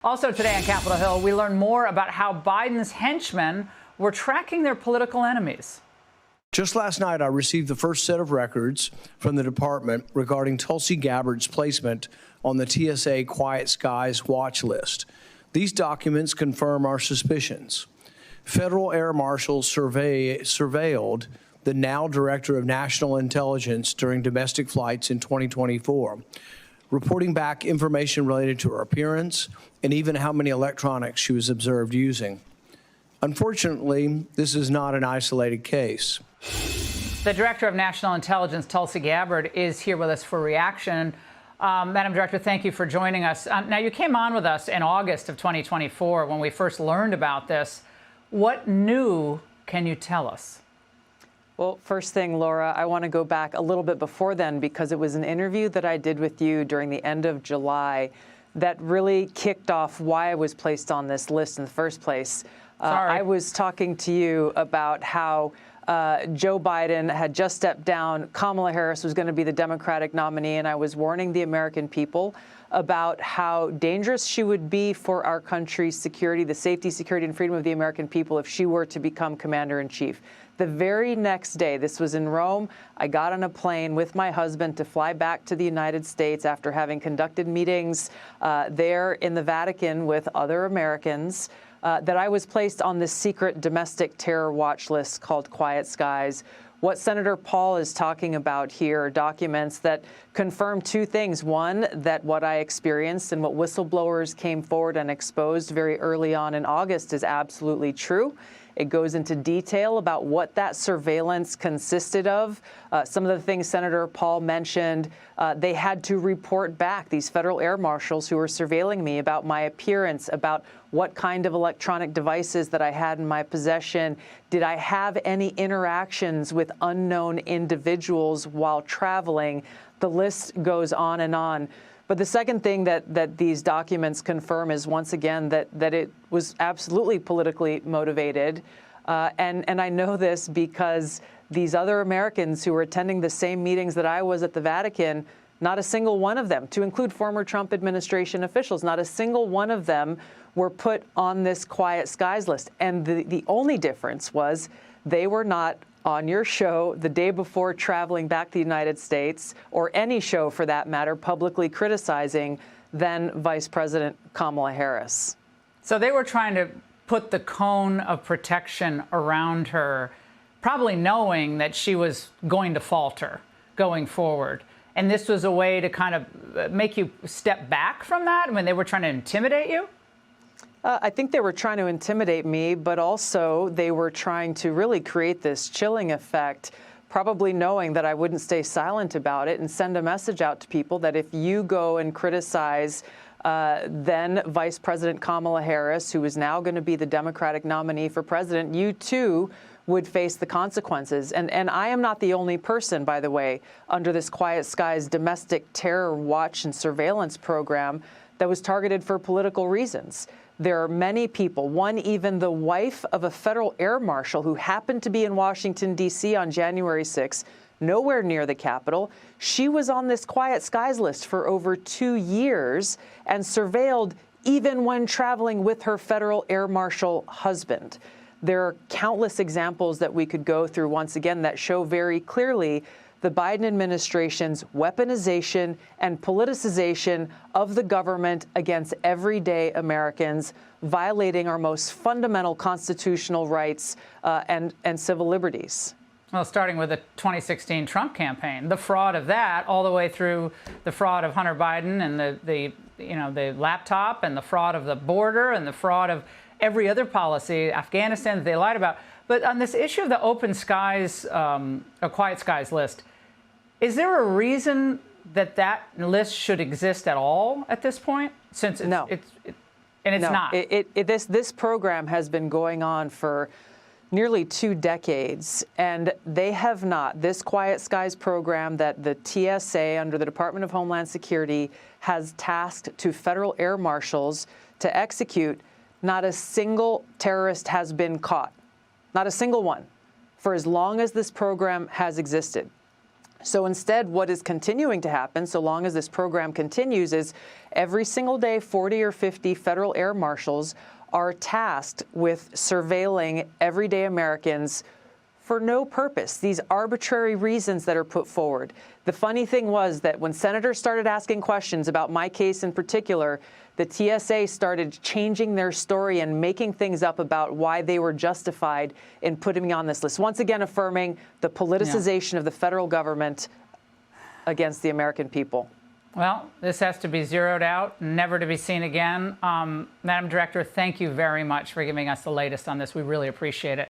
Also today on Capitol Hill, we learn more about how Biden's henchmen were tracking their political enemies. Just last night, I received the first set of records from the department regarding Tulsi Gabbard's placement on the TSA Quiet Skies watch list. These documents confirm our suspicions. Federal air marshals surveilled the now Director of National Intelligence during domestic flights in 2024, reporting back information related to her appearance and even how many electronics she was observed using. Unfortunately, this is not an isolated case. The Director of National Intelligence, Tulsi Gabbard, is here with us for reaction. Madam Director, thank you for joining us. Now, you came on with us in August of 2024 when we first learned about this. What new can you tell us? Well, first thing, Laura, I want to go back a little bit before then because it was an interview that I did with you during the end of July that really kicked off why I was placed on this list in the first place. I was talking to you about how Joe Biden had just stepped down, Kamala Harris was going to be the Democratic nominee, and I was warning the American people about how dangerous she would be for our country's security, the safety, security, and freedom of the American people if she were to become commander-in-chief. The very next day, this was in Rome, I got on a plane with my husband to fly back to the United States after having conducted meetings there in the Vatican with other Americans, that I was placed on this secret domestic terror watch list called Quiet Skies. What Senator Paul is talking about here are documents that confirm two things. One, that what I experienced and what whistleblowers came forward and exposed very early on in August is absolutely true. It goes into detail about what that surveillance consisted of. Some of the things Senator Paul mentioned, they had to report back, these federal air marshals who were surveilling me, about my appearance, about what kind of electronic devices that I had in my possession. Did I have any interactions with unknown individuals while traveling? The list goes on and on. But the second thing that these documents confirm is, once again, that it was absolutely politically motivated. And I know this because these other Americans who were attending the same meetings that I was at the Vatican, not a single one of them, to include former Trump administration officials, not a single one of them were put on this Quiet Skies list. And the only difference was they were not on your show the day before traveling back to the United States, or any show for that matter, publicly criticizing then Vice President Kamala Harris. So they were trying to put the cone of protection around her, probably knowing that she was going to falter going forward. And this was a way to kind of make you step back from that when they were trying to intimidate you? I think they were trying to intimidate me, but also they were trying to really create this chilling effect, probably knowing that I wouldn't stay silent about it and send a message out to people that if you go and criticize then Vice President Kamala Harris, who is now going to be the Democratic nominee for president, you too would face the consequences. And I am not the only person, by the way, under this Quiet Skies domestic terror watch and surveillance program that was targeted for political reasons. There are many people, one even the wife of a federal air marshal who happened to be in Washington, D.C. on January 6th, nowhere near the Capitol. She was on this Quiet Skies list for over 2 years and surveilled even when traveling with her federal air marshal husband. There are countless examples that we could go through once again that show very clearly the Biden administration's weaponization and politicization of the government against everyday Americans, violating our most fundamental constitutional rights and civil liberties. Well, starting with the 2016 Trump campaign, the fraud of that, all the way through the fraud of Hunter Biden and the laptop, and the fraud of the border, and the fraud of every other policy, Afghanistan, that they lied about. But on this issue of the open skies, Quiet Skies list, is there a reason that that list should exist at all at this point? Since it's, no, it's not. This program has been going on for nearly 2 decades, and they have not. This Quiet Skies program that the TSA under the Department of Homeland Security has tasked to federal air marshals to execute, not a single terrorist has been caught. Not a single one, for as long as this program has existed. So instead, what is continuing to happen, so long as this program continues, is every single day, 40 or 50 federal air marshals are tasked with surveilling everyday Americans for no purpose, these arbitrary reasons that are put forward. The funny thing was that when senators started asking questions about my case in particular, the TSA started changing their story and making things up about why they were justified in putting me on this list. Once again, affirming the politicization of the federal government against the American people. Well, this has to be zeroed out, never to be seen again. Madam Director, thank you very much for giving us the latest on this. We really appreciate it.